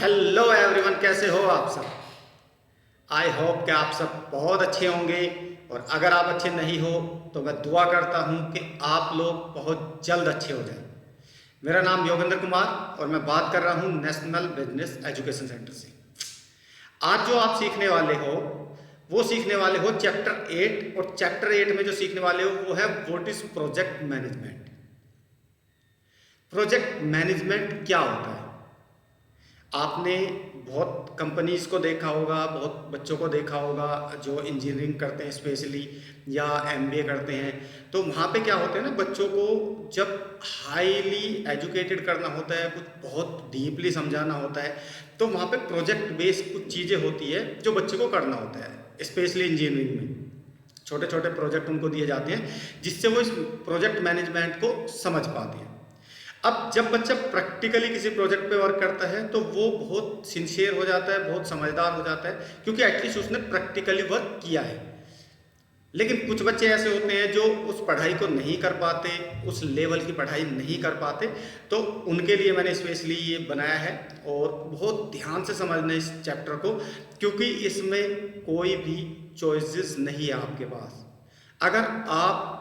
Hello everyone, कैसे हो आप सब। आई होप कि आप सब बहुत अच्छे होंगे। और अगर आप अच्छे नहीं हो तो मैं दुआ करता हूं कि आप लोग बहुत जल्द अच्छे हो जाएं। मेरा नाम योगेंद्र कुमार और मैं बात कर रहा हूं नेशनल बिजनेस एजुकेशन सेंटर से। आज जो आप सीखने वाले हो वो सीखने वाले हो चैप्टर 8। और चैप्टर 8 में जो सीखने वाले हो वो है what is project management. Project management क्या होता है। आपने बहुत कंपनीज को देखा होगा, बहुत बच्चों को देखा होगा जो इंजीनियरिंग करते हैं स्पेशली या एमबीए करते हैं। तो वहाँ पे क्या होता है ना, बच्चों को जब हाईली एजुकेटेड करना होता है, कुछ बहुत डीपली समझाना होता है, तो वहाँ पे प्रोजेक्ट बेस्ड कुछ चीज़ें होती है जो बच्चे को करना होता है। स्पेशली इंजीनियरिंग में छोटे छोटे प्रोजेक्ट उनको दिए जाते हैं जिससे वो इस प्रोजेक्ट मैनेजमेंट को समझ पाते हैं। अब जब बच्चा प्रैक्टिकली किसी प्रोजेक्ट पे वर्क करता है तो वो बहुत सिंसियर हो जाता है, बहुत समझदार हो जाता है, क्योंकि एटलीस्ट उसने प्रैक्टिकली वर्क किया है। लेकिन कुछ बच्चे ऐसे होते हैं जो उस पढ़ाई को नहीं कर पाते, उस लेवल की पढ़ाई नहीं कर पाते। तो उनके लिए मैंने स्पेशली ये बनाया है और बहुत ध्यान से समझना इस चैप्टर को, क्योंकि इसमें कोई भी चॉइसेस नहीं है आपके पास। अगर आप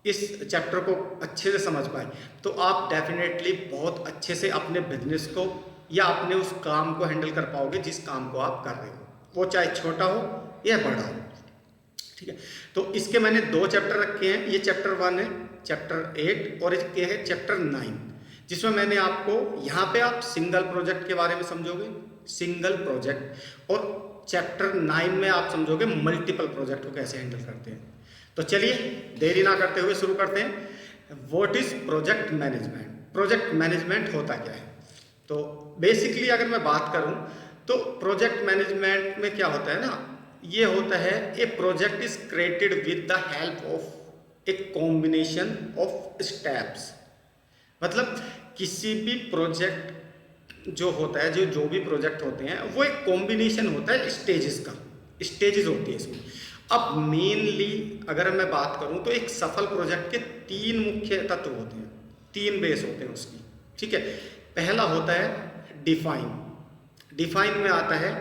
इस चैप्टर को अच्छे से समझ पाए तो आप डेफिनेटली बहुत अच्छे से अपने बिजनेस को या अपने उस काम को हैंडल कर पाओगे जिस काम को आप कर रहे हो, वो चाहे छोटा हो या बड़ा हो। ठीक है, तो इसके मैंने 2 चैप्टर रखे हैं। ये चैप्टर 1 है, चैप्टर 8, और इसके है चैप्टर 9, जिसमें मैंने आपको यहाँ पे आप सिंगल प्रोजेक्ट के बारे में समझोगे, सिंगल प्रोजेक्ट। और चैप्टर 9 में आप समझोगे मल्टीपल प्रोजेक्ट को कैसे हैंडल करते हैं। तो चलिए देरी ना करते हुए शुरू करते हैं। What is project management. Project management होता क्या है। तो बेसिकली अगर मैं बात करूं तो प्रोजेक्ट मैनेजमेंट में क्या होता है ना, ये होता है a project is created with the help of a combination of steps. मतलब किसी भी प्रोजेक्ट जो होता है, जो भी प्रोजेक्ट होते हैं, वो एक कॉम्बिनेशन होता है स्टेजेस का। स्टेजेस होती है इसमें। अब मेनली अगर मैं बात करूं तो एक सफल प्रोजेक्ट के 3 मुख्य तत्व होते हैं, 3 बेस होते हैं उसकी। ठीक है, पहला होता है डिफाइन। डिफाइन में आता है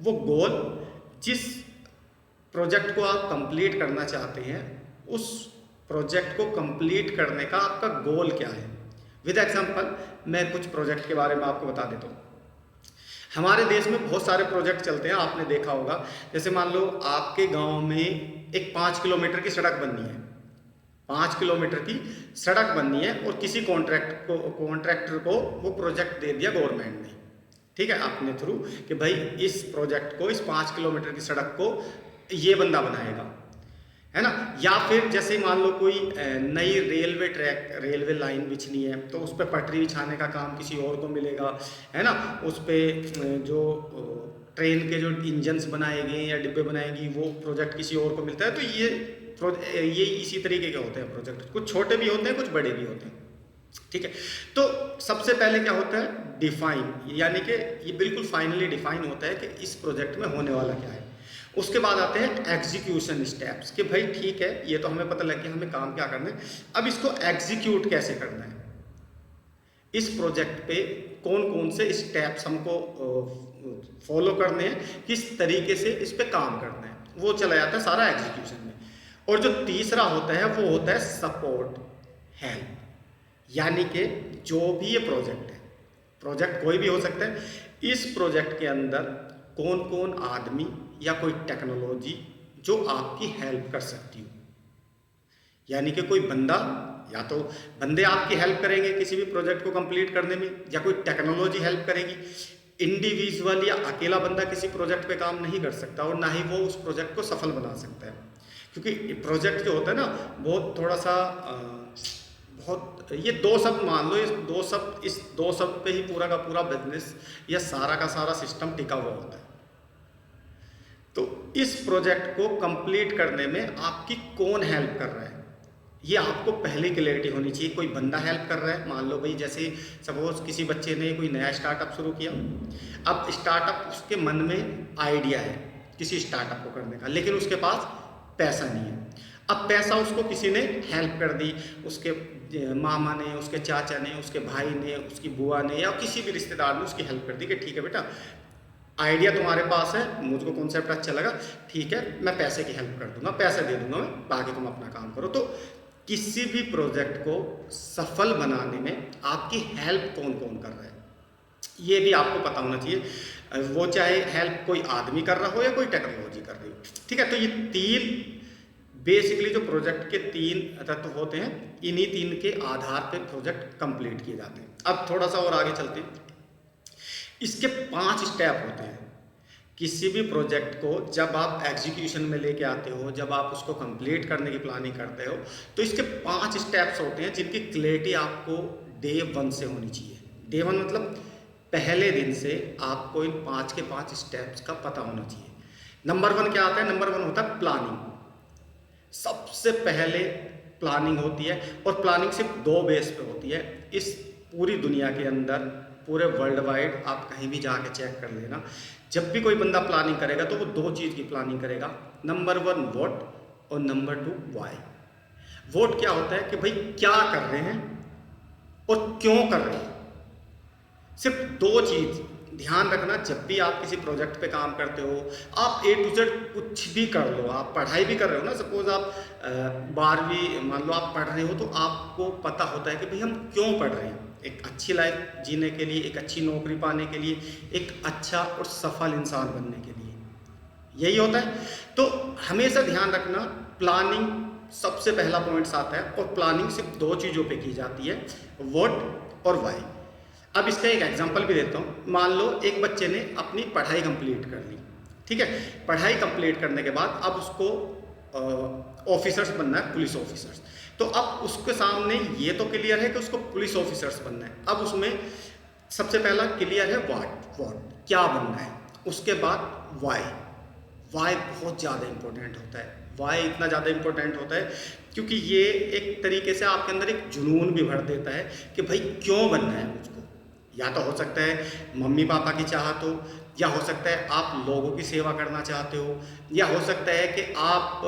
वो गोल, जिस प्रोजेक्ट को आप कंप्लीट करना चाहते हैं उस प्रोजेक्ट को कंप्लीट करने का आपका गोल क्या है। विद एग्जांपल मैं कुछ प्रोजेक्ट के बारे में आपको बता देता हूँ। हमारे देश में बहुत सारे प्रोजेक्ट चलते हैं, आपने देखा होगा। जैसे मान लो आपके गांव में एक 5 किलोमीटर की सड़क बननी है, 5 किलोमीटर की सड़क बननी है, और किसी कॉन्ट्रैक्टर को वो प्रोजेक्ट दे दिया गवर्नमेंट ने। ठीक है, अपने थ्रू कि भाई इस प्रोजेक्ट को, इस 5 किलोमीटर की सड़क को ये बंदा बनाएगा, है ना। या फिर जैसे मान लो कोई नई रेलवे लाइन बिछनी है, तो उस पर पटरी बिछाने का काम किसी और को मिलेगा, है ना। उस पर जो ट्रेन के जो इंजन्स बनाएंगे या डिब्बे बनाएंगी वो प्रोजेक्ट किसी और को मिलता है। तो ये इसी तरीके के होते हैं प्रोजेक्ट। कुछ छोटे भी होते हैं, कुछ बड़े भी होते हैं। ठीक है, तो सबसे पहले क्या होता है डिफाइन, यानी कि ये बिल्कुल फाइनली डिफाइन होता है कि इस प्रोजेक्ट में होने वाला क्या है। उसके बाद आते हैं एग्जीक्यूशन स्टेप्स, कि भाई ठीक है ये तो हमें पता लग गया हमें काम क्या करना है, अब इसको एग्जीक्यूट कैसे करना है, इस प्रोजेक्ट पे कौन कौन से स्टेप्स हमको फॉलो करने हैं, किस तरीके से इस पे काम करना है, वो चला जाता है सारा एग्जीक्यूशन में। और जो तीसरा होता है वो होता है सपोर्ट, हेल्प। यानी कि जो भी ये प्रोजेक्ट है, प्रोजेक्ट कोई भी हो सकता है, इस प्रोजेक्ट के अंदर कौन कौन आदमी या कोई टेक्नोलॉजी जो आपकी हेल्प कर सकती हो। यानी कि कोई बंदा, या तो बंदे आपकी हेल्प करेंगे किसी भी प्रोजेक्ट को कंप्लीट करने में, या कोई टेक्नोलॉजी हेल्प करेगी। इंडिविजुअल या अकेला बंदा किसी प्रोजेक्ट पे काम नहीं कर सकता, और ना ही वो उस प्रोजेक्ट को सफल बना सकता है। क्योंकि प्रोजेक्ट जो होता है ना, बहुत थोड़ा सा बहुत, ये 2 शब्द मान लो, इस दो शब्द पे ही पूरा का पूरा बिजनेस या सारा का सारा सिस्टम टिका हुआ होता है। तो इस प्रोजेक्ट को कंप्लीट करने में आपकी कौन हेल्प कर रहा है, ये आपको पहले क्लैरिटी होनी चाहिए। कोई बंदा हेल्प कर रहा है, मान लो भाई जैसे सपोज किसी बच्चे ने कोई नया स्टार्टअप शुरू किया। अब स्टार्टअप, उसके मन में आइडिया है किसी स्टार्टअप को करने का, लेकिन उसके पास पैसा नहीं है। अब पैसा उसको किसी ने हेल्प कर दी, उसके मामा ने, उसके चाचा ने, उसके भाई ने, उसकी बुआ ने या किसी भी रिश्तेदार ने उसकी हेल्प कर दी कि ठीक है बेटा, आइडिया तुम्हारे पास है, मुझको कॉन्सेप्ट अच्छा लगा, ठीक है मैं पैसे की हेल्प कर दूंगा, पैसे दे दूंगा मैं, बाकी तुम अपना काम करो। तो किसी भी प्रोजेक्ट को सफल बनाने में आपकी हेल्प कौन कौन कर रहा है ये भी आपको पता होना चाहिए। वो चाहे हेल्प कोई आदमी कर रहा हो या कोई टेक्नोलॉजी कर रही हो, ठीक है। तो ये तीन बेसिकली जो प्रोजेक्ट के तीन तत्व होते हैं, इन्हीं तीन के आधार पे प्रोजेक्ट कंप्लीट किए जाते हैं। अब थोड़ा सा और आगे चलते हैं। इसके 5 स्टेप होते हैं। किसी भी प्रोजेक्ट को जब आप एग्जीक्यूशन में लेके आते हो, जब आप उसको कंप्लीट करने की प्लानिंग करते हो, तो इसके 5 स्टेप्स होते हैं जिनकी क्लैरिटी आपको डे 1 से होनी चाहिए। डे 1 मतलब पहले दिन से आपको इन 5 के 5 स्टेप्स का पता होना चाहिए। नंबर 1 क्या आता है? नंबर 1 होता है प्लानिंग। सबसे पहले प्लानिंग होती है, और प्लानिंग सिर्फ 2 बेस पे होती है। इस पूरी दुनिया के अंदर, पूरे वर्ल्ड वाइड आप कहीं भी जाके चेक कर लेना, जब भी कोई बंदा प्लानिंग करेगा तो वो 2 चीज़ की प्लानिंग करेगा। नंबर 1 व्हाट और नंबर 2 व्हाई। व्हाट क्या होता है कि भाई क्या कर रहे हैं और क्यों कर रहे हैं। सिर्फ 2 चीज़ ध्यान रखना। जब भी आप किसी प्रोजेक्ट पे काम करते हो, आप A to Z कुछ भी कर लो, आप पढ़ाई भी कर रहे हो ना, सपोज आप 12वीं मान लो आप पढ़ रहे हो, तो आपको पता होता है कि भाई हम क्यों पढ़ रहे हैं। एक अच्छी लाइफ जीने के लिए, एक अच्छी नौकरी पाने के लिए, एक अच्छा और सफल इंसान बनने के लिए, यही होता है। तो हमेशा ध्यान रखना, प्लानिंग सबसे पहला पॉइंट्स आता है, और प्लानिंग सिर्फ 2 चीज़ों पे की जाती है, व्हाट और व्हाई। अब इसका एक एग्जांपल भी देता हूँ। मान लो एक बच्चे ने अपनी पढ़ाई कंप्लीट कर ली, ठीक है। पढ़ाई कंप्लीट करने के बाद अब उसको ऑफिसर्स बनना है, पुलिस ऑफिसर्स। तो अब उसके सामने ये तो क्लियर है कि उसको पुलिस ऑफिसर्स बनना है। अब उसमें सबसे पहला क्लियर है व्हाट क्या बनना है, उसके बाद वाई। वाई बहुत ज़्यादा इंपॉर्टेंट होता है। वाई इतना ज़्यादा इंपॉर्टेंट होता है क्योंकि ये एक तरीके से आपके अंदर एक जुनून भी भर देता है कि भाई क्यों बनना है मुझको। या तो हो सकता है मम्मी पापा की चाहत हो, या हो सकता है आप लोगों की सेवा करना चाहते हो, या हो सकता है कि आप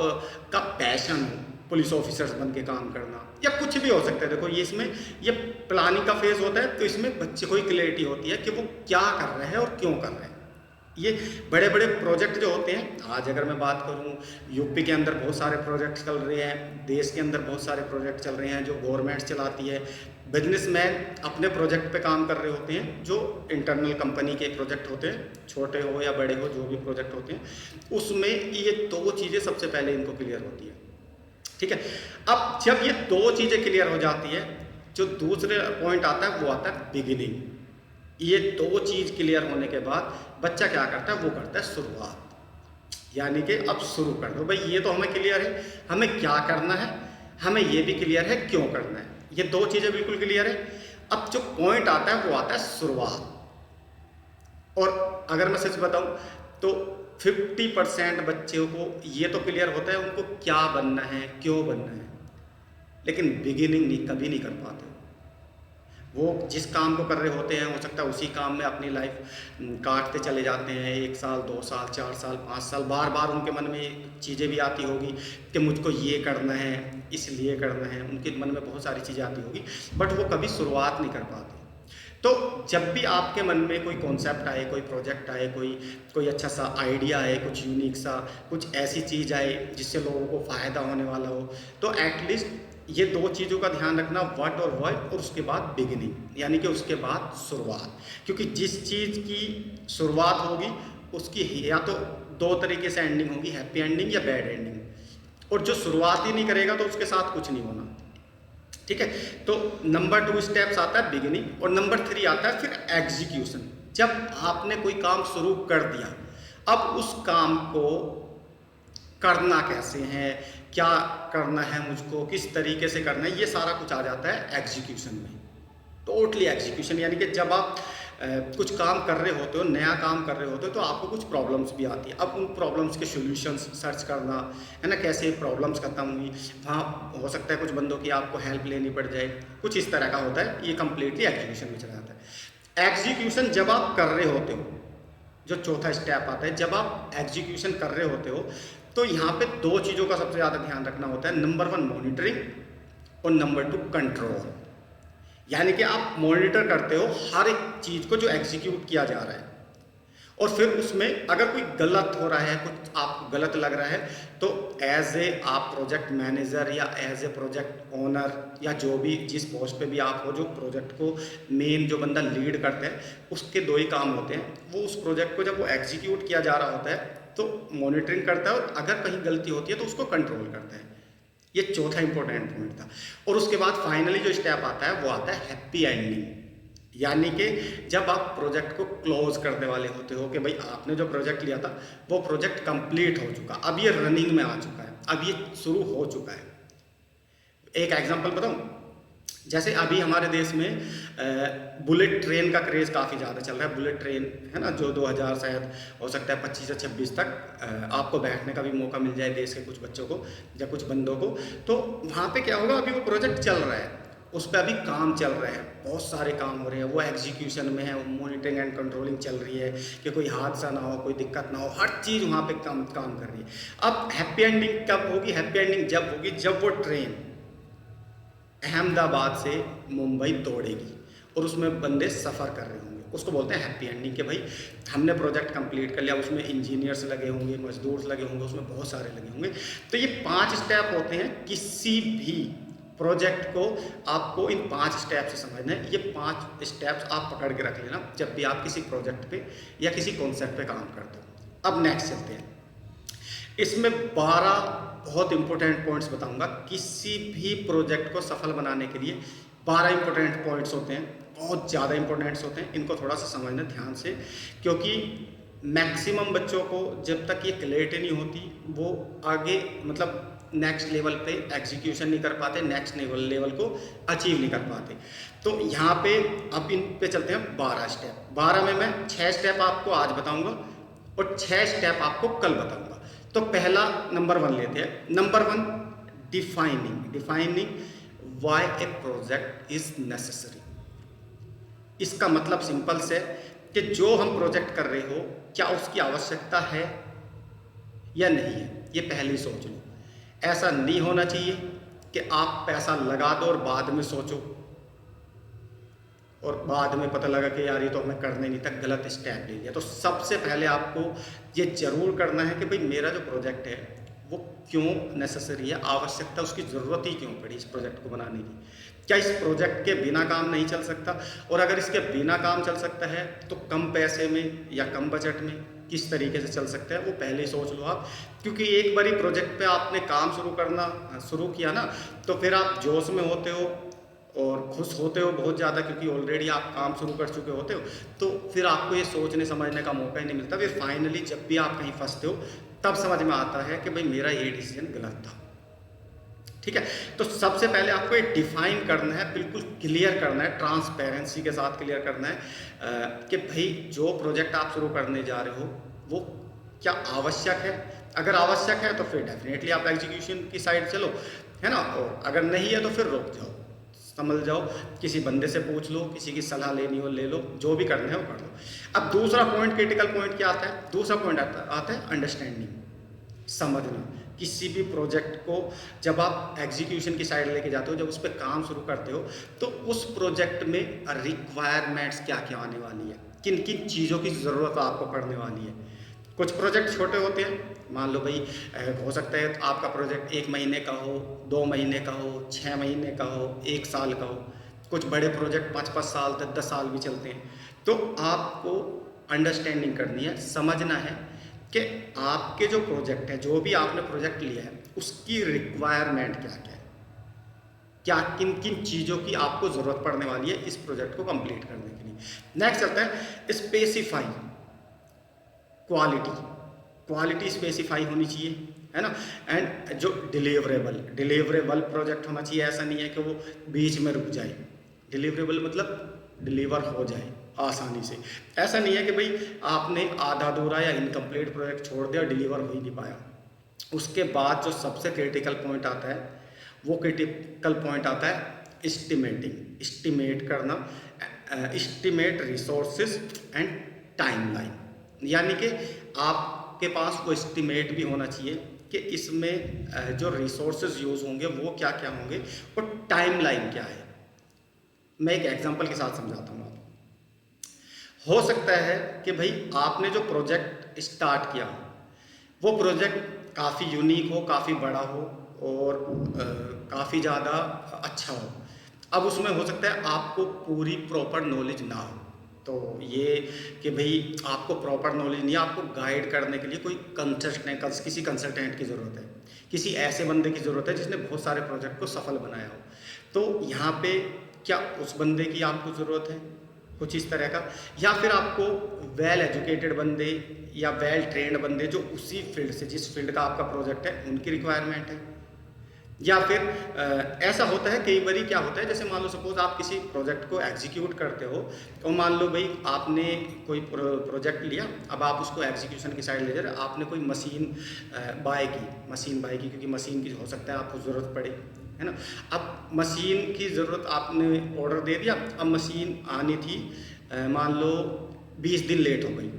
का पैशन हो पुलिस ऑफिसर्स बन के काम करना, या कुछ भी हो सकता है। देखो ये इसमें ये प्लानिंग का फेज होता है, तो इसमें बच्चे को ही क्लैरिटी होती है कि वो क्या कर रहे हैं और क्यों कर रहे हैं। ये बड़े बड़े प्रोजेक्ट जो होते हैं, आज अगर मैं बात करूं, यूपी के अंदर बहुत सारे प्रोजेक्ट चल रहे हैं, देश के अंदर बहुत सारे प्रोजेक्ट चल रहे हैं जो गवर्नमेंट चलाती है। बिजनेसमैन अपने प्रोजेक्ट पे काम कर रहे होते हैं, जो इंटरनल कंपनी के प्रोजेक्ट होते हैं, छोटे हो या बड़े हो, जो भी प्रोजेक्ट होते हैं, उसमें ये 2 चीज़ें सबसे पहले इनको क्लियर होती है, ठीक है। अब जब ये 2 चीज़ें क्लियर हो जाती है, जो दूसरे पॉइंट आता है वो आता है बिगिनिंग। ये 2 चीज़ क्लियर होने के बाद बच्चा क्या करता है, वो करता है शुरुआत। यानी कि अब शुरू कर दो भाई, ये तो हमें क्लियर है हमें क्या करना है, हमें ये भी क्लियर है क्यों करना है, ये 2 चीज़ें बिल्कुल क्लियर है। अब जो पॉइंट आता है वो आता है शुरुआत। और अगर मैं सच बताऊं तो 50% बच्चों को ये तो क्लियर होता है उनको क्या बनना है, क्यों बनना है, लेकिन बिगिनिंग कभी नहीं कर पाते। वो जिस काम को कर रहे होते हैं, हो सकता है उसी काम में अपनी लाइफ काटते चले जाते हैं, 1 साल 2 साल 4 साल 5 साल, बार बार उनके मन में चीज़ें भी आती होगी कि मुझको ये करना है, इसलिए करना है, उनके मन में बहुत सारी चीज़ें आती होगी, बट वो कभी शुरुआत नहीं कर पाते। तो जब भी आपके मन में कोई कॉन्सेप्ट आए, कोई प्रोजेक्ट आए, कोई अच्छा सा आइडिया आए, कुछ यूनिक सा, कुछ ऐसी चीज़ आए जिससे लोगों को फ़ायदा होने वाला हो, तो एटलीस्ट ये 2 चीज़ों का ध्यान रखना, व्हाट और व्हाई, और उसके बाद बिगिनिंग, यानी कि उसके बाद शुरुआत। क्योंकि जिस चीज़ की शुरुआत होगी उसकी या तो 2 तरीके से एंडिंग होगी, हैप्पी एंडिंग या बैड एंडिंग। और जो शुरुआत ही नहीं करेगा तो उसके साथ कुछ नहीं होना, ठीक है। तो नंबर 2 स्टेप्स आता है बिगिनिंग, और नंबर 3 आता है फिर एग्जीक्यूशन। जब आपने कोई काम शुरू कर दिया, अब उस काम को करना कैसे है, क्या करना है मुझको, किस तरीके से करना है, ये सारा कुछ आ जाता है एग्जीक्यूशन में। टोटली एग्जीक्यूशन, यानी कि जब आप कुछ काम कर रहे होते हो, नया काम कर रहे होते हो, तो आपको कुछ प्रॉब्लम्स भी आती है। अब उन प्रॉब्लम्स के सॉल्यूशंस सर्च करना है ना, कैसे प्रॉब्लम्स खत्म हुई, वहाँ हो सकता है कुछ बंदों की आपको हेल्प लेनी पड़ जाए, कुछ इस तरह का होता है। ये कंप्लीटली एग्जीक्यूशन में चला जाता है। एग्जीक्यूशन जब आप कर रहे होते हो, जो चौथा स्टेप आता है, जब आप एग्जीक्यूशन कर रहे होते हो, तो यहाँ पे दो चीज़ों का सबसे ज़्यादा ध्यान रखना होता है, नंबर 1 मॉनिटरिंग और नंबर 2 कंट्रोल। यानी कि आप मॉनिटर करते हो हर एक चीज़ को जो एग्जीक्यूट किया जा रहा है, और फिर उसमें अगर कोई गलत हो रहा है, कुछ आपको गलत लग रहा है, तो एज ए आप प्रोजेक्ट मैनेजर या एज ए प्रोजेक्ट ओनर या जो भी जिस पोस्ट पे भी आप हो, जो प्रोजेक्ट को मेन जो बंदा लीड करता है, उसके दो ही काम होते हैं। वो उस प्रोजेक्ट को जब वो एग्जीक्यूट किया जा रहा होता है तो मॉनिटरिंग करता है, और अगर कहीं गलती होती है तो उसको कंट्रोल करता है। ये चौथा इंपॉर्टेंट पॉइंट था। और उसके बाद फाइनली जो स्टेप आता है वो आता है हैप्पी एंडिंग। यानी कि जब आप प्रोजेक्ट को क्लोज करने वाले होते हो कि भाई आपने जो प्रोजेक्ट लिया था वो प्रोजेक्ट कंप्लीट हो चुका, अब ये रनिंग में आ चुका है, अब ये शुरू हो चुका है। एक एग्जांपल बताऊं, जैसे अभी हमारे देश में बुलेट ट्रेन का क्रेज़ काफ़ी ज़्यादा चल रहा है। बुलेट ट्रेन है ना, जो 2000 शायद हो सकता है 25 या 26 तक आपको बैठने का भी मौका मिल जाए देश के कुछ बच्चों को या कुछ बंदों को। तो वहाँ पे क्या होगा, अभी वो प्रोजेक्ट चल रहा है, उस पर अभी काम चल रहा है, बहुत सारे काम हो रहे हैं, वो एग्जीक्यूशन में है, वो मॉनिटरिंग एंड कंट्रोलिंग चल रही है कि कोई हादसा ना हो, कोई दिक्कत ना हो, हर चीज़ वहाँ पे काम कर रही है। अब हैप्पी एंडिंग कब होगी? हैप्पी एंडिंग जब होगी जब वो ट्रेन अहमदाबाद से मुंबई दौड़ेगी और उसमें बंदे सफ़र कर रहे होंगे, उसको बोलते हैं हैप्पी एंडिंग। कि भाई हमने प्रोजेक्ट कंप्लीट कर लिया, उसमें इंजीनियर्स लगे होंगे, मजदूर लगे होंगे, उसमें बहुत सारे लगे होंगे। तो ये 5 स्टेप होते हैं किसी भी प्रोजेक्ट को, आपको इन 5 स्टेप से समझना है। ये 5 स्टेप्स आप पकड़ के रख लेना जब भी आप किसी प्रोजेक्ट पे या किसी कॉन्सेप्ट पे काम करते हो। अब नेक्स्ट चलते हैं, इसमें 12 बहुत इंपॉर्टेंट पॉइंट्स बताऊंगा। किसी भी प्रोजेक्ट को सफल बनाने के लिए 12 इंपॉर्टेंट पॉइंट्स होते हैं, बहुत ज़्यादा इंपॉर्टेंट्स होते हैं। इनको थोड़ा सा समझना ध्यान से, क्योंकि मैक्सिमम बच्चों को जब तक ये क्लैरिटी नहीं होती वो आगे मतलब नेक्स्ट लेवल पे एग्जीक्यूशन नहीं कर पाते, नेक्स्ट लेवल को अचीव नहीं कर पाते। तो यहाँ पे अब इन पे चलते हैं 12 स्टेप। 12 में मैं 6 स्टेप आपको आज बताऊंगा और 6 स्टेप आपको कल बताऊंगा। तो पहला नंबर 1 लेते हैं। Number 1, defining why A project is necessary. इसका मतलब सिंपल से कि जो हम प्रोजेक्ट कर रहे हो क्या उसकी आवश्यकता है या नहीं है, ये पहले सोच लो। ऐसा नहीं होना चाहिए कि आप पैसा लगा दो और बाद में सोचो और बाद में पता लगा कि यार ये तो हमें करने नहीं था, गलत स्टेप ले लिया। तो सबसे पहले आपको ये जरूर करना है कि भाई मेरा जो प्रोजेक्ट है वो क्यों नेसेसरी है, आवश्यकता उसकी ज़रूरत ही क्यों पड़ी इस प्रोजेक्ट को बनाने की। क्या इस प्रोजेक्ट के बिना काम नहीं चल सकता, और अगर इसके बिना काम चल सकता है तो कम पैसे में या कम बजट में किस तरीके से चल सकता है, वो पहले ही सोच लो आप। क्योंकि एक बारी प्रोजेक्ट पे आपने काम शुरू किया ना, तो फिर आप जोश में होते हो और खुश होते हो बहुत ज़्यादा, क्योंकि ऑलरेडी आप काम शुरू कर चुके होते हो। तो फिर आपको ये सोचने समझने का मौका ही नहीं मिलता। फिर फाइनली जब भी आप कहीं फंसते हो तब समझ में आता है कि भाई मेरा ये डिसीजन गलत था। ठीक है, तो सबसे पहले आपको ये डिफाइन करना है, बिल्कुल क्लियर करना है, ट्रांसपेरेंसी के साथ क्लियर करना है कि भाई जो प्रोजेक्ट आप शुरू करने जा रहे हो वो क्या आवश्यक है। अगर आवश्यक है तो फिर डेफिनेटली आप एग्जीक्यूशन की साइड चलो, है ना, और अगर नहीं है तो फिर रुक जाओ, समझ जाओ, किसी बंदे से पूछ लो, किसी की सलाह लेनी हो ले लो, जो भी करना है वो कर लो। अब दूसरा पॉइंट, क्रिटिकल पॉइंट क्या आता है? दूसरा पॉइंट आता है अंडरस्टैंडिंग, समझना। किसी भी प्रोजेक्ट को जब आप एग्जीक्यूशन की साइड लेके जाते हो, जब उस पर काम शुरू करते हो, तो उस प्रोजेक्ट में रिक्वायरमेंट्स क्या क्या आने वाली है, किन किन चीज़ों की ज़रूरत आपको पड़ने वाली है। कुछ प्रोजेक्ट छोटे होते हैं, मान लो भाई हो सकता है आपका प्रोजेक्ट 1 महीने का हो, 2 महीने का हो, 6 महीने का हो, 1 साल का हो। कुछ बड़े प्रोजेक्ट 5-5 साल 10-10 साल भी चलते हैं। तो आपको अंडरस्टैंडिंग करनी है, समझना है कि आपके जो प्रोजेक्ट है, जो भी आपने प्रोजेक्ट लिया है, उसकी रिक्वायरमेंट क्या क्या है, क्या किन किन चीज़ों की आपको ज़रूरत पड़ने वाली है इस प्रोजेक्ट को कंप्लीट करने के लिए। नेक्स्ट चलता है स्पेसिफाई क्वालिटी स्पेसिफाई होनी चाहिए, है ना। एंड जो डिलीवरेबल प्रोजेक्ट होना चाहिए। ऐसा नहीं है कि वो बीच में रुक जाए, डिलीवरेबल मतलब डिलीवर हो जाए आसानी से। ऐसा नहीं है कि भाई आपने आधा अधूरा या इनकम्प्लीट प्रोजेक्ट छोड़ दिया, डिलीवर हो ही नहीं पाया। उसके बाद जो सबसे क्रिटिकल पॉइंट आता है, वो क्रिटिकल पॉइंट आता है एस्टिमेट करना, एस्टिमेट रिसोर्सेज एंड टाइमलाइन। यानी कि आपके पास वो एस्टिमेट भी होना चाहिए कि इसमें जो रिसोर्सेज यूज़ होंगे वो क्या क्या होंगे और टाइमलाइन क्या है। मैं एक एग्जांपल के साथ समझाता हूँ आपको। हो सकता है कि भाई आपने जो प्रोजेक्ट स्टार्ट किया हो वो प्रोजेक्ट काफ़ी यूनिक हो, काफ़ी बड़ा हो और काफ़ी ज़्यादा अच्छा हो। अब उसमें हो सकता है आपको पूरी प्रॉपर नॉलेज ना हो, तो ये कि भाई आपको प्रॉपर नॉलेज नहीं है, आपको गाइड करने के लिए कोई कंसल्टेंट, किसी कंसल्टेंट की ज़रूरत है, किसी ऐसे बंदे की ज़रूरत है जिसने बहुत सारे प्रोजेक्ट को सफल बनाया हो। तो यहाँ पे क्या उस बंदे की आपको ज़रूरत है कुछ इस तरह का, या फिर आपको वेल एजुकेटेड बंदे या वेल ट्रेंड बंदे जो उसी फील्ड से, जिस फील्ड का आपका प्रोजेक्ट है, उनकी रिक्वायरमेंट है। या फिर ऐसा होता है कई बार क्या होता है, जैसे मान लो सपोज आप किसी प्रोजेक्ट को एग्जीक्यूट करते हो, और मान लो भाई आपने कोई प्रोजेक्ट लिया, अब आप उसको एग्जीक्यूशन की साइड ले जा रहे, आपने कोई मशीन बाय की, क्योंकि मशीन की हो सकता है आपको ज़रूरत पड़े, है ना। अब मशीन की ज़रूरत, आपने ऑर्डर दे दिया, अब मशीन आनी थी मान लो 20 दिन लेट हो गई,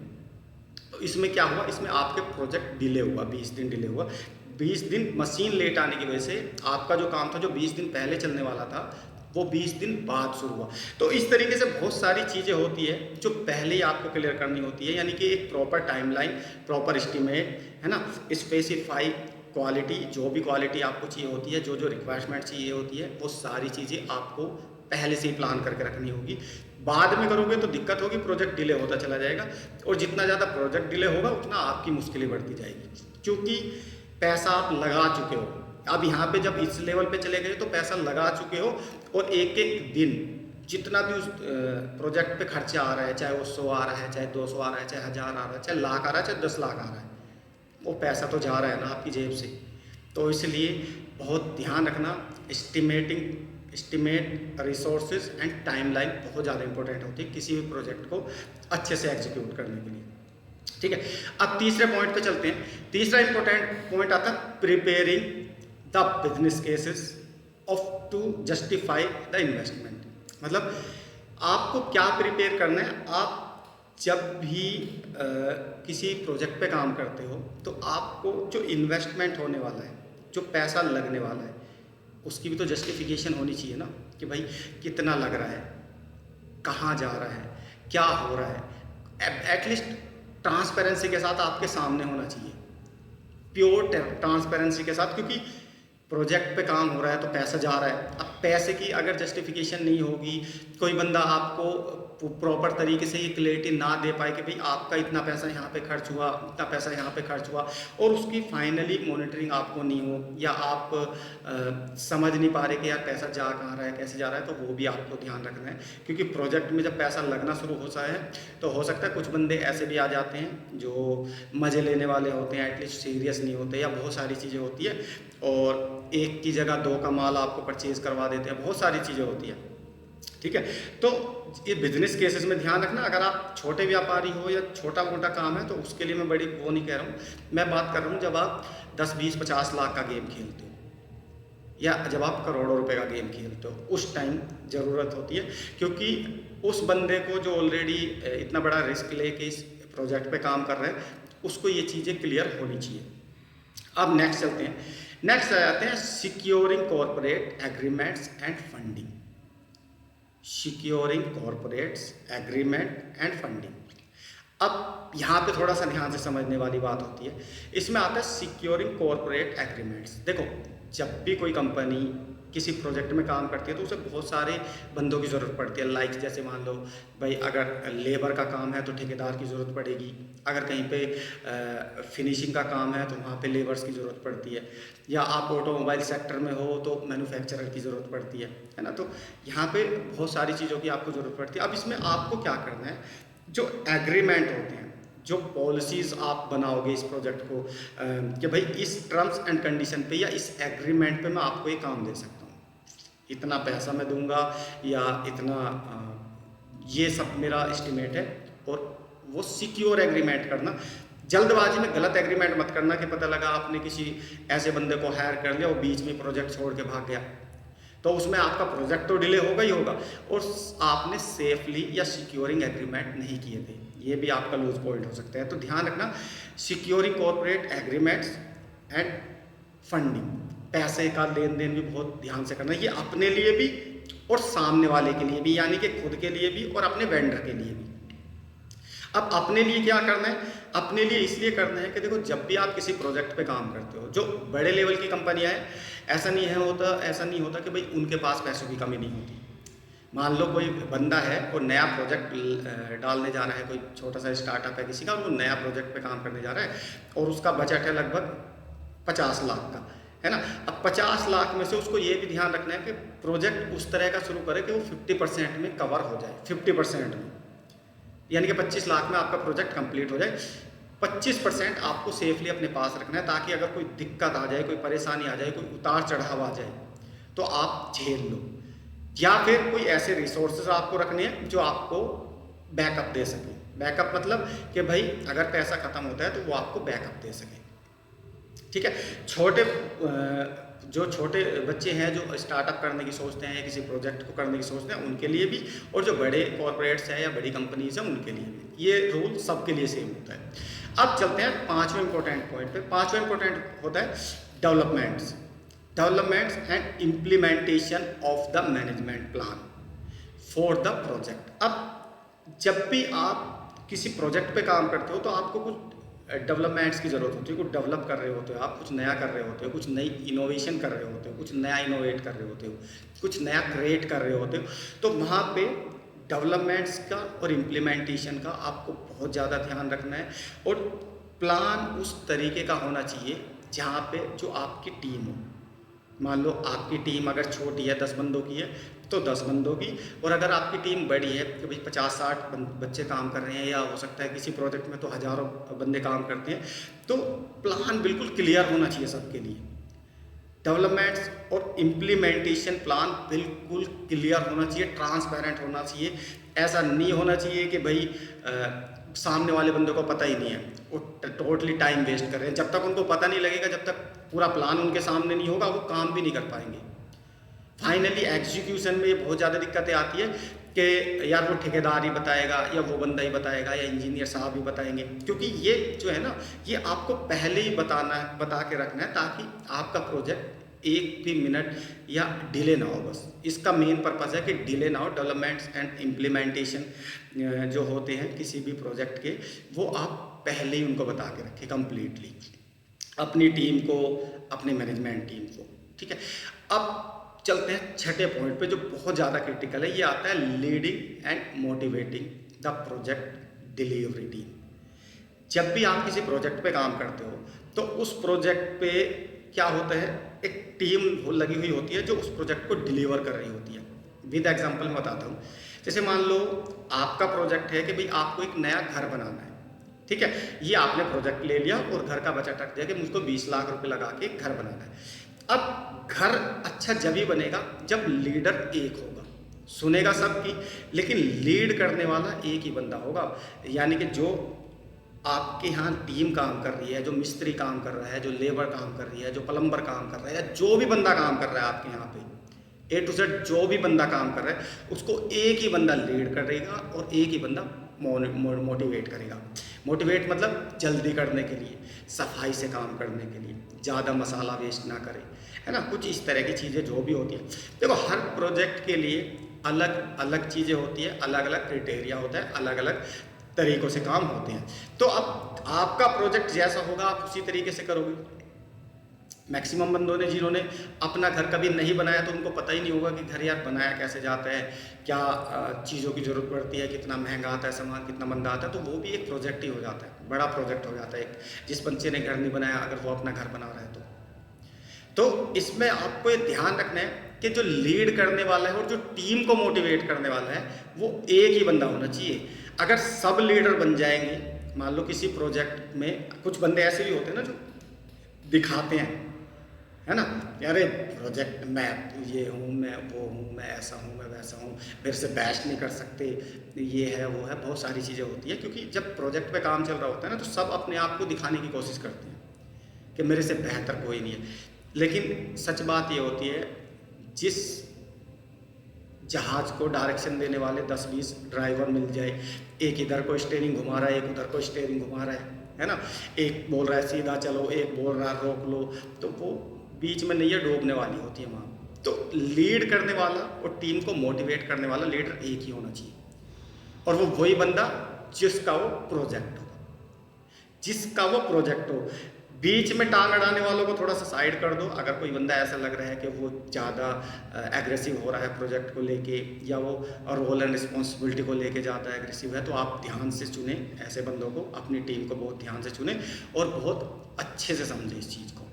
तो इसमें क्या हुआ, इसमें आपके प्रोजेक्ट डिले हुआ, 20 दिन डिले हुआ। 20 दिन मशीन लेट आने की वजह से आपका जो काम था, जो 20 दिन पहले चलने वाला था, वो 20 दिन बाद शुरू हुआ। तो इस तरीके से बहुत सारी चीज़ें होती है जो पहले ही आपको क्लियर करनी होती है, यानी कि एक प्रॉपर टाइमलाइन, प्रॉपर एस्टिमेट, है ना, स्पेसिफाई क्वालिटी, जो भी क्वालिटी आपको चाहिए होती है, जो जो रिक्वायरमेंट चाहिए होती है, वो सारी चीज़ें आपको पहले से ही प्लान करके रखनी होगी। बाद में करोगे तो दिक्कत होगी, प्रोजेक्ट डिले होता चला जाएगा, और जितना ज़्यादा प्रोजेक्ट डिले होगा उतना आपकी मुश्किलें बढ़ती जाएगी, क्योंकि पैसा आप लगा चुके हो। अब यहाँ पे जब इस लेवल पे चले गए तो पैसा लगा चुके हो, और एक एक दिन जितना भी उस प्रोजेक्ट पे खर्चा आ रहा है, चाहे वो 100 आ रहा है, चाहे 200 आ रहा है, चाहे 1000 आ रहा है, चाहे लाख आ रहा है, चाहे 10 लाख आ रहा है, वो पैसा तो जा रहा है ना आपकी जेब से। तो इसलिए बहुत ध्यान रखना, एस्टिमेट रिसोर्सेज एंड टाइमलाइन बहुत ज़्यादा इंपॉर्टेंट होती है किसी भी प्रोजेक्ट को अच्छे से एग्जीक्यूट करने के लिए। ठीक है, अब तीसरे पॉइंट पे चलते हैं। तीसरा इंपॉर्टेंट पॉइंट आता है preparing the business cases of to justify the investment. मतलब आपको क्या प्रिपेयर करना है। आप जब भी किसी प्रोजेक्ट पे काम करते हो तो आपको जो इन्वेस्टमेंट होने वाला है, जो पैसा लगने वाला है, उसकी भी तो जस्टिफिकेशन होनी चाहिए ना, कि भाई कितना लग रहा है, कहाँ जा रहा है, क्या हो रहा है। एटलीस्ट ट्रांसपेरेंसी के साथ आपके सामने होना चाहिए, प्योर ट्रांसपेरेंसी के साथ, क्योंकि प्रोजेक्ट पे काम हो रहा है तो पैसा जा रहा है। अब पैसे की अगर जस्टिफिकेशन नहीं होगी, कोई बंदा आपको प्रॉपर तरीके से ये क्लैरिटी ना दे पाए कि भाई आपका इतना पैसा यहाँ पे खर्च हुआ, इतना पैसा यहाँ पे खर्च हुआ, और उसकी फाइनली मॉनिटरिंग आपको नहीं हो, या आप समझ नहीं पा रहे कि यार पैसा जा कहाँ रहा है, कैसे जा रहा है, तो वो भी आपको ध्यान रखना है। क्योंकि प्रोजेक्ट में जब पैसा लगना शुरू होता है तो हो सकता है कुछ बंदे ऐसे भी आ जाते हैं जो मज़े लेने वाले होते हैं, एटलीस्ट सीरियस नहीं होते, या बहुत सारी चीज़ें होती है, और एक की जगह दो का माल आपको परचेज़ करवा देते हैं, बहुत सारी चीज़ें होती हैं। ठीक है, तो ये बिजनेस केसेस में ध्यान रखना। अगर आप छोटे व्यापारी हो या छोटा मोटा काम है तो उसके लिए मैं बड़ी वो नहीं कह रहा हूँ, मैं बात कर रहा हूँ जब आप 10, 20, 50 लाख का गेम खेलते हो, या जब आप करोड़ों रुपए का गेम खेलते हो, उस टाइम ज़रूरत होती है, क्योंकि उस बंदे को जो ऑलरेडी इतना बड़ा रिस्क लेके इस प्रोजेक्ट पे काम कर रहे हैं, उसको ये चीज़ें क्लियर होनी चाहिए। अब नेक्स्ट चलते हैं, नेक्स्ट आ जाते हैं securing corporate agreements and funding. Securing corporates agreement and funding. अब यहाँ पे थोड़ा सा ध्यान से समझने वाली बात होती है। इसमें आता है सिक्योरिंग कॉर्पोरेट एग्रीमेंट्स। देखो, जब भी कोई कंपनी किसी प्रोजेक्ट में काम करती है तो उसे बहुत सारे बंदों की ज़रूरत पड़ती है। लाइक जैसे मान लो भाई अगर लेबर का काम है तो ठेकेदार की ज़रूरत पड़ेगी, अगर कहीं पे फिनिशिंग का काम है तो वहाँ पे लेबर्स की ज़रूरत पड़ती है, या आप ऑटोमोबाइल सेक्टर में हो तो मैन्युफैक्चरर की ज़रूरत पड़ती है ना। तो यहाँ पे बहुत सारी चीज़ों की आपको ज़रूरत पड़ती है। अब इसमें आपको क्या करना है, जो एग्रीमेंट होते हैं, जो पॉलिसीज़ आप बनाओगे इस प्रोजेक्ट को, कि भाई इस टर्म्स एंड कंडीशन पे या इस एग्रीमेंट पे मैं आपको ये काम दे सकता हूँ, इतना पैसा मैं दूंगा, या इतना ये सब मेरा एस्टिमेट है। और वो सिक्योर एग्रीमेंट करना, जल्दबाजी में गलत एग्रीमेंट मत करना कि पता लगा आपने किसी ऐसे बंदे को हायर कर लिया और बीच में प्रोजेक्ट छोड़ के भाग गया, तो उसमें आपका प्रोजेक्ट तो डिले होगा ही होगा, और आपने सेफली या सिक्योरिंग एग्रीमेंट नहीं किए थे, ये भी आपका लूज पॉइंट हो सकता है। तो ध्यान रखना, securing corporate agreements and funding, पैसे का लेन देन भी बहुत ध्यान से करना है, ये अपने लिए भी और सामने वाले के लिए भी, यानी कि खुद के लिए भी और अपने वेंडर के लिए भी। अब अपने लिए क्या करना है? अपने लिए इसलिए करना है कि देखो, जब भी आप किसी प्रोजेक्ट पे काम करते हो, जो बड़े लेवल की कंपनियां हैं, ऐसा नहीं होता कि भाई उनके पास पैसों की कमी नहीं होती। मान लो कोई बंदा है और नया प्रोजेक्ट डालने जा रहा है, कोई छोटा सा स्टार्टअप है किसी का, और वो नया प्रोजेक्ट पे काम करने जा रहा है और उसका बजट है लगभग 50 लाख का, है ना। अब 50 लाख में से उसको ये भी ध्यान रखना है कि प्रोजेक्ट उस तरह का शुरू करे कि वो 50% में कवर हो जाए, 50% में, यानी कि 25 लाख में आपका प्रोजेक्ट कंप्लीट हो जाए। 25% आपको सेफली अपने पास रखना है, ताकि अगर कोई दिक्कत आ जाए, कोई परेशानी आ जाए, कोई उतार चढ़ाव आ जाए तो आप झेल लो। या फिर कोई ऐसे रिसोर्सेज आपको रखने हैं जो आपको बैकअप दे सके। बैकअप मतलब कि भाई अगर पैसा खत्म होता है तो वो आपको बैकअप दे सके, ठीक है। जो छोटे बच्चे हैं जो स्टार्टअप करने की सोचते हैं या किसी प्रोजेक्ट को करने की सोचते हैं, उनके लिए भी, और जो बड़े कॉर्पोरेट्स हैं या बड़ी कंपनीज हैं उनके लिए भी, ये रूल सबके लिए सेम होता है। अब चलते हैं पांचवें इंपॉर्टेंट पॉइंट पे। पांचवें इंपॉर्टेंट होता है developments and implementation of the management plan for the project. अब जब भी आप किसी प्रोजेक्ट पे काम करते हो तो आपको कुछ डेवलपमेंट्स की ज़रूरत होती है, कुछ डेवलप कर रहे होते हो आप, कुछ नया कर रहे होते हो, कुछ नई इनोवेशन कर रहे होते हो, कुछ नया इनोवेट कर रहे होते हो, कुछ नया क्रिएट कर रहे होते हो। तो वहाँ पे डेवलपमेंट्स का और इम्प्लीमेंटेशन का आपको बहुत ज़्यादा ध्यान रखना है, और प्लान उस तरीके का होना चाहिए जहाँ पे जो आपकी टीम हो। मान लो आपकी टीम अगर छोटी है, 10 बंदों की है, तो 10 बंदों की, और अगर आपकी टीम बड़ी है कि भाई 50-60 बच्चे काम कर रहे हैं, या हो सकता है किसी प्रोजेक्ट में तो हज़ारों बंदे काम करते हैं, तो प्लान बिल्कुल क्लियर होना चाहिए सबके लिए। डेवलपमेंट्स और इम्प्लीमेंटेशन प्लान बिल्कुल क्लियर होना चाहिए, ट्रांसपेरेंट होना चाहिए। ऐसा नहीं होना चाहिए कि भाई सामने वाले बंदे को पता ही नहीं है, वो टोटली टाइम वेस्ट कर रहे हैं। जब तक उनको पता नहीं लगेगा, जब तक पूरा प्लान उनके सामने नहीं होगा, वो काम भी नहीं कर पाएंगे। फाइनली एग्जीक्यूशन में बहुत ज़्यादा दिक्कतें आती है कि यार वो ठेकेदार ही बताएगा, या वो बंदा ही बताएगा, या इंजीनियर साहब ही बताएंगे, क्योंकि ये जो है ना, ये आपको पहले ही बता के रखना है, ताकि आपका प्रोजेक्ट एक भी मिनट या डिले ना हो। बस इसका मेन पर्पज़ है कि डिले ना हो। डेवलपमेंट्स एंड इम्प्लीमेंटेशन जो होते हैं किसी भी प्रोजेक्ट के, वो आप पहले ही उनको बता के रखें कंप्लीटली, अपनी टीम को, अपने मैनेजमेंट टीम को, ठीक है। अब चलते हैं छठे पॉइंट पे, जो बहुत ज़्यादा क्रिटिकल है। ये आता है leading and motivating the project delivery team. जब भी आप किसी प्रोजेक्ट पे काम करते हो तो उस प्रोजेक्ट पे क्या होता है, एक टीम लगी हुई होती है जो उस प्रोजेक्ट को डिलीवर कर रही होती है। विद एग्जांपल मैं बताता हूँ। जैसे मान लो आपका प्रोजेक्ट है कि भाई आपको एक नया घर बनाना है, ठीक है। ये आपने प्रोजेक्ट ले लिया और घर का बजट रख दिया कि मुझको 20 लाख रुपए लगा के घर बनाना है। अब घर अच्छा जब ही बनेगा जब लीडर एक होगा, सुनेगा सबकी, लेकिन लीड करने वाला एक ही बंदा होगा। यानी कि जो आपके यहाँ टीम काम कर रही है, जो मिस्त्री काम कर रहा है, जो लेबर काम कर रही है, जो प्लम्बर काम कर रहा है, जो भी बंदा काम कर रहा है आपके यहाँ पे, A to Z जो भी बंदा काम कर रहा है, उसको एक ही बंदा लीड करेगा और एक ही बंदा मोटिवेट करेगा। मोटिवेट मतलब जल्दी करने के लिए, सफाई से काम करने के लिए, ज़्यादा मसाला वेस्ट ना करें, है ना। कुछ इस तरह की चीज़ें जो भी होती है। देखो, हर प्रोजेक्ट के लिए अलग अलग चीज़ें होती है, अलग अलग क्राइटेरिया होता है, अलग अलग तरीक़ों से काम होते हैं। तो अब आपका प्रोजेक्ट जैसा होगा आप उसी तरीके से करोगे। मैक्सिमम बंदों ने जिन्होंने अपना घर कभी नहीं बनाया तो उनको पता ही नहीं होगा कि घर यार बनाया कैसे जाता है, क्या चीज़ों की ज़रूरत पड़ती है, कितना महंगा आता है सामान, कितना महंगा आता है। तो वो भी एक प्रोजेक्ट ही हो जाता है, बड़ा प्रोजेक्ट हो जाता है। एक जिस बच्चे ने घर नहीं बनाया अगर वो अपना घर बना रहा है तो इसमें आपको ये ध्यान रखना है कि जो लीड करने वाला है और जो टीम को मोटिवेट करने वाला है वो एक ही बंदा होना चाहिए। अगर सब लीडर बन जाएंगे, मान लो किसी प्रोजेक्ट में कुछ बंदे ऐसे भी होते हैं ना जो दिखाते हैं, है ना, यार प्रोजेक्ट मैं ये हूँ, मैं वो हूँ, मैं ऐसा हूँ, मैं वैसा हूँ, मेरे से बैश नहीं कर सकते, ये है वो है, बहुत सारी चीज़ें होती है। क्योंकि जब प्रोजेक्ट पे काम चल रहा होता है ना तो सब अपने आप को दिखाने की कोशिश करते हैं कि मेरे से बेहतर कोई नहीं है। लेकिन सच बात ये होती है, जिस जहाज़ को डायरेक्शन देने वाले 10-20 ड्राइवर मिल जाए, एक इधर को स्टीयरिंग घुमा रहा है, एक उधर को स्टीयरिंग घुमा रहा है, है ना। एक बोल रहा है सीधा चलो, एक बोल रहा है रोक लो, तो वो बीच में नैया डूबने वाली होती है वहाँ। तो लीड करने वाला और टीम को मोटिवेट करने वाला लीडर एक ही होना चाहिए, और वो वही बंदा जिसका वो प्रोजेक्ट हो, जिसका वो प्रोजेक्ट हो। बीच में टांग अड़ाने वालों को थोड़ा सा साइड कर दो। अगर कोई बंदा ऐसा लग रहा है कि वो ज़्यादा एग्रेसिव हो रहा है प्रोजेक्ट को लेके, या वो रोल एंड रिस्पॉन्सिबिलिटी को लेके ज़्यादा एग्रेसिव है, तो आप ध्यान से चुने ऐसे बंदों को, अपनी टीम को बहुत ध्यान से चुने और बहुत अच्छे से समझे इस चीज़ को,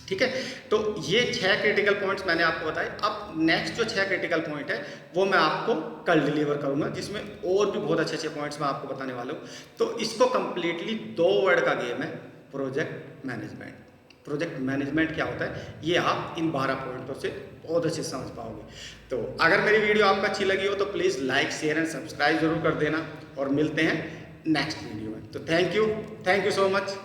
ठीक है। तो ये 6 क्रिटिकल पॉइंट्स मैंने आपको बताए। अब नेक्स्ट जो 6 क्रिटिकल पॉइंट है वो मैं आपको कल डिलीवर करूंगा, जिसमें और भी बहुत अच्छे अच्छे पॉइंट्स मैं आपको बताने वाला हूँ। तो इसको कंप्लीटली 2 वर्ड का गेम है, प्रोजेक्ट मैनेजमेंट। प्रोजेक्ट मैनेजमेंट क्या होता है ये आप इन 12 पॉइंटों से बहुत अच्छे से समझ पाओगे। तो अगर मेरी वीडियो आपको अच्छी लगी हो तो please like, share and subscribe जरूर कर देना, और मिलते हैं नेक्स्ट वीडियो में। तो थैंक यू सो मच।